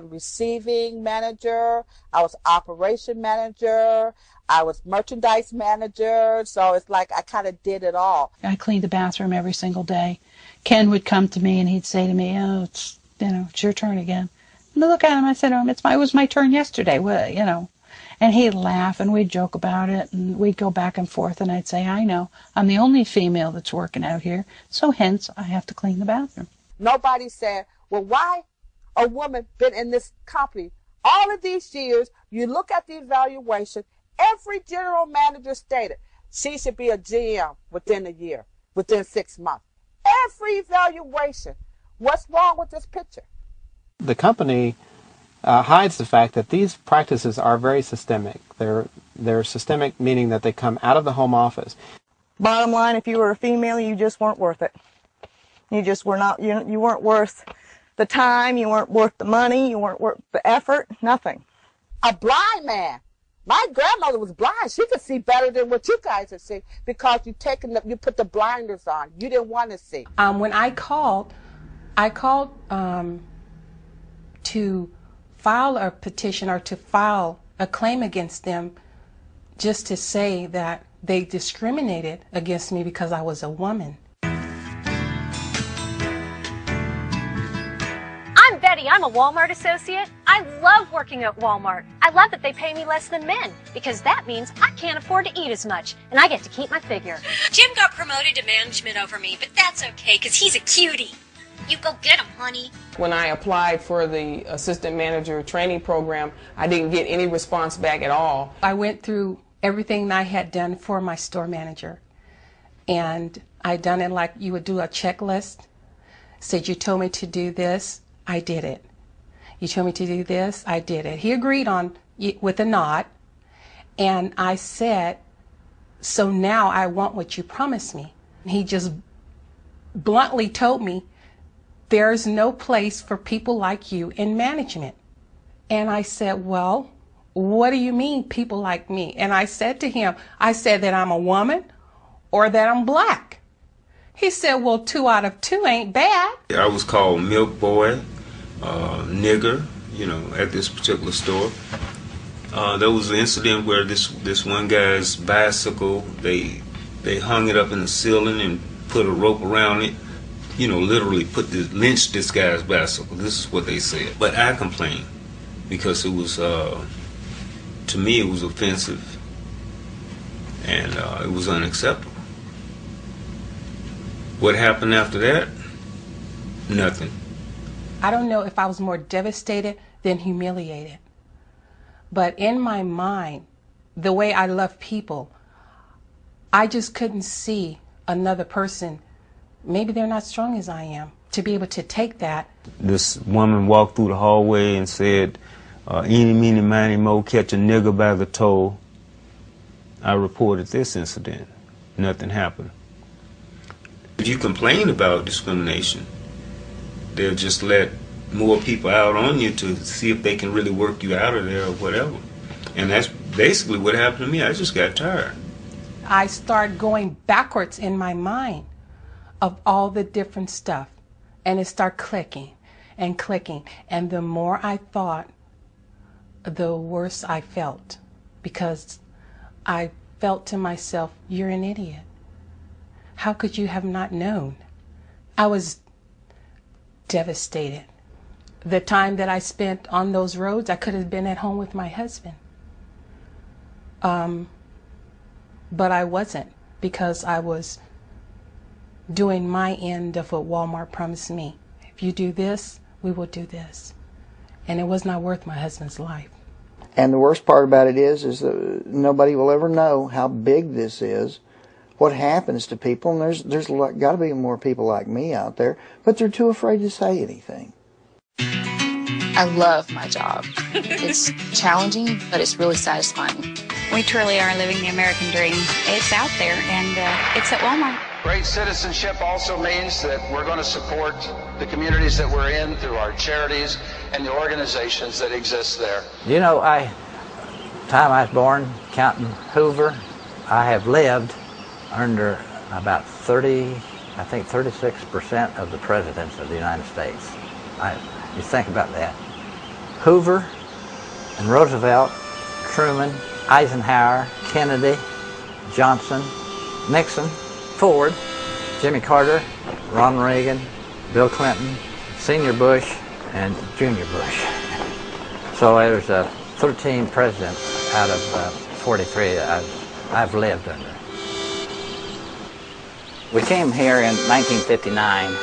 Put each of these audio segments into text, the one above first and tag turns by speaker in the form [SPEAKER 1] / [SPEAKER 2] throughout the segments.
[SPEAKER 1] Receiving manager, I was operation manager, I was merchandise manager, so it's like I kind of did it all.
[SPEAKER 2] I cleaned the bathroom every single day. Ken would come to me and he'd say to me, "Oh, it's your turn again." And I look at him, I said to him, "It was my turn yesterday." Well, and he'd laugh and we'd joke about it and we'd go back and forth and I'd say, "I know, I'm the only female that's working out here, so hence I have to clean the bathroom."
[SPEAKER 1] Nobody said, "Well, why a woman been in this company all of these years?" You look at the evaluation, every general manager stated she should be a GM within a year, within 6 months. Every evaluation. What's wrong with this picture?
[SPEAKER 3] The company hides the fact that these practices are very systemic. They're systemic, meaning that they come out of the home office.
[SPEAKER 4] Bottom line, if you were a female, you just weren't worth it. You just were not, you weren't worth the time, you weren't worth the money, you weren't worth the effort, nothing.
[SPEAKER 1] A blind man. My grandmother was blind. She could see better than what you guys are seeing because you put the blinders on. You didn't want to see.
[SPEAKER 5] When I called to file a petition or to file a claim against them, just to say that they discriminated against me because I was a woman.
[SPEAKER 6] I'm Betty. I'm a Wal-Mart associate. I love working at Wal-Mart. I love that they pay me less than men because that means I can't afford to eat as much and I get to keep my figure.
[SPEAKER 7] Jim got promoted to management over me, but that's okay because he's a cutie. You go get him, honey.
[SPEAKER 8] When I applied for the assistant manager training program, I didn't get any response back at all.
[SPEAKER 5] I went through everything I had done for my store manager, and I done it like you would do a checklist. Said, "You told me to do this, I did it. You told me to do this, I did it." He agreed on with a nod, and I said, "So now I want what you promised me." And he just bluntly told me, "There's no place for people like you in management." And I said, "Well, what do you mean people like me?" And I said to him, I said that I'm a woman or that I'm black. He said, "Well, 2 out of 2 ain't bad."
[SPEAKER 9] I was called milk boy, nigger, at this particular store. There was an incident where this one guy's bicycle, they hung it up in the ceiling and put a rope around it. Literally lynched this guy's bicycle. This is what they said. But I complained because it was, to me, it was offensive and it was unacceptable. What happened after that? Nothing.
[SPEAKER 5] I don't know if I was more devastated than humiliated. But in my mind, the way I love people, I just couldn't see another person. Maybe they're not strong as I am, to be able to take that.
[SPEAKER 9] This woman walked through the hallway and said, "Eeny, meeny, miny, mo, catch a nigger by the toe." I reported this incident. Nothing happened. If you complain about discrimination, they'll just let more people out on you to see if they can really work you out of there or whatever. And that's basically what happened to me. I just got tired.
[SPEAKER 5] I started going backwards in my mind of all the different stuff, and it started clicking and clicking, and the more I thought, the worse I felt, because I felt to myself, "You're an idiot. How could you have not known?" I was devastated. The time that I spent on those roads, I could have been at home with my husband, but I wasn't, because I was doing my end of what Wal-Mart promised me. If you do this, we will do this. And it was not worth my husband's life.
[SPEAKER 10] And the worst part about it is that nobody will ever know how big this is, what happens to people, and there's got to be more people like me out there, but they're too afraid to say anything.
[SPEAKER 11] I love my job. It's challenging, but it's really satisfying.
[SPEAKER 12] We truly are living the American dream. It's out there, and it's at Wal-Mart.
[SPEAKER 13] Great citizenship also means that we're going to support the communities that we're in through our charities and the organizations that exist there.
[SPEAKER 14] Time I was born, counting Hoover, I have lived under about 36% of the presidents of the United States. You think about that. Hoover and Roosevelt, Truman, Eisenhower, Kennedy, Johnson, Nixon, Ford, Jimmy Carter, Ronald Reagan, Bill Clinton, Senior Bush, and Junior Bush. So there's 13 presidents out of 43 that I've lived under. We came here in 1959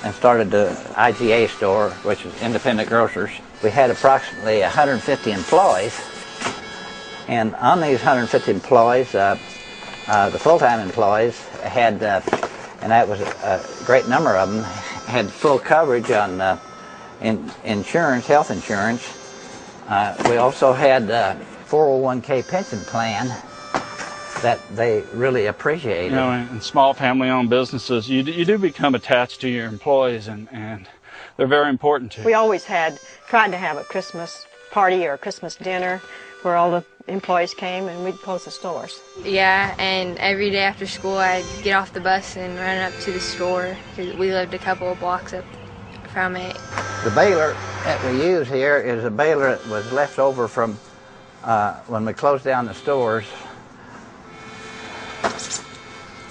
[SPEAKER 14] and started the IGA store, which is Independent Grocers. We had approximately 150 employees, and on these 150 employees, the full-time employees had, and that was a great number of them, had full coverage on insurance, health insurance. We also had a 401k pension plan that they really appreciated.
[SPEAKER 15] You know, in small family-owned businesses, you do become attached to your employees, and they're very important to you.
[SPEAKER 16] We always tried to have a Christmas party or a Christmas dinner where all the employees came and we'd close the stores.
[SPEAKER 17] Yeah, and every day after school I'd get off the bus and run up to the store because we lived a couple of blocks up from it.
[SPEAKER 14] The baler that we use here is a baler that was left over from when we closed down the stores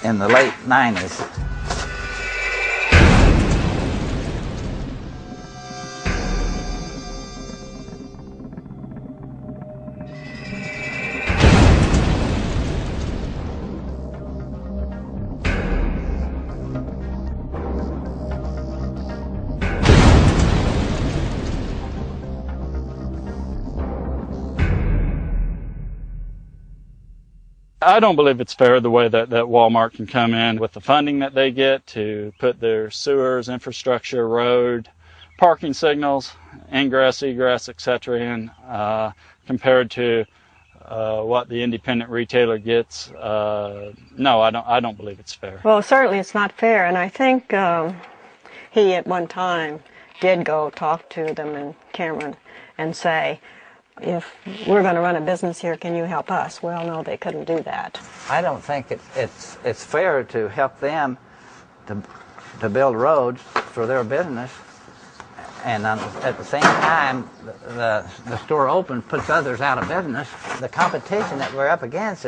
[SPEAKER 14] in the late 90s.
[SPEAKER 15] I don't believe it's fair the way that Wal-Mart can come in with the funding that they get to put their sewers, infrastructure, road, parking signals, ingress, egress, etc. in compared to what the independent retailer gets. No, I don't believe it's fair.
[SPEAKER 16] Well, certainly it's not fair, and I think he at one time did go talk to them in Cameron and say, if we're going to run a business here, can you help us? Well, no, they couldn't do that.
[SPEAKER 14] I don't think it's fair to help them to build roads for their business, and at the same time, the store open puts others out of business. The competition that we're up against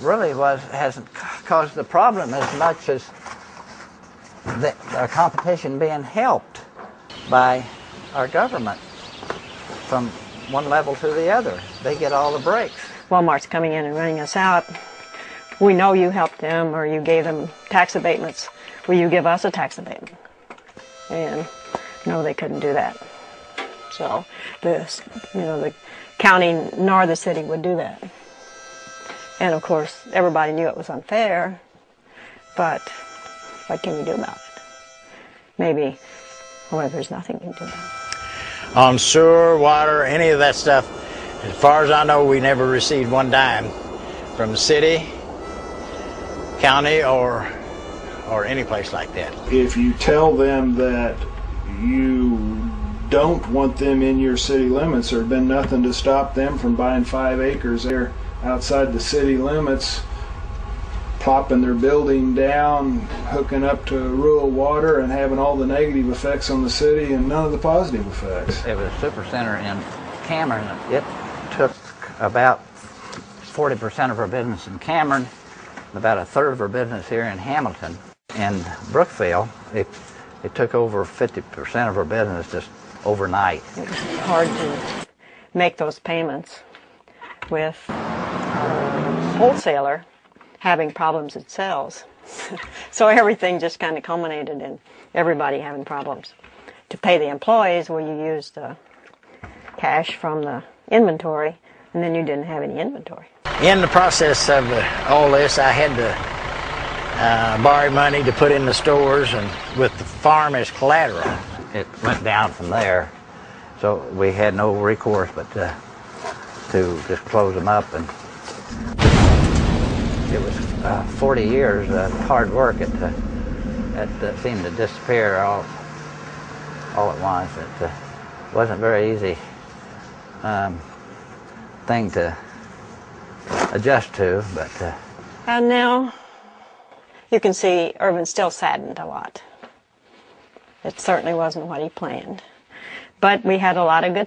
[SPEAKER 14] really hasn't caused the problem as much as our competition being helped by our government from one level to the other. They get all the breaks.
[SPEAKER 16] Wal-Mart's coming in and running us out. We know you helped them or you gave them tax abatements. Will you give us a tax abatement? And no, they couldn't do that. So the county nor the city would do that. And of course, everybody knew it was unfair, but what can you do about it? Maybe, well, there's nothing you can do about it.
[SPEAKER 18] On sewer, water, any of that stuff, as far as I know, we never received one dime from the city, county, or any place like that.
[SPEAKER 19] If you tell them that you don't want them in your city limits, there's been nothing to stop them from buying 5 acres there outside the city limits, plopping their building down, hooking up to rural water, and having all the negative effects on the city and none of the positive effects.
[SPEAKER 14] It was a supercenter in Cameron. It took about 40% of our business in Cameron, and about a third of our business here in Hamilton. In Brookfield, it took over 50% of our business just overnight.
[SPEAKER 16] It was hard to make those payments with a wholesaler having problems it sells. So everything just kind of culminated in everybody having problems. To pay the employees, well, you used the cash from the inventory, and then you didn't have any inventory.
[SPEAKER 18] In the process of all this, I had to borrow money to put in the stores, and with the farm as collateral.
[SPEAKER 14] It went down from there, so we had no recourse but to just close them up. And it was 40 years of hard work that seemed to disappear all at once. It wasn't a very easy thing to adjust to, but...
[SPEAKER 16] And now you can see Irvin's still saddened a lot. It certainly wasn't what he planned. But we had a lot of good times.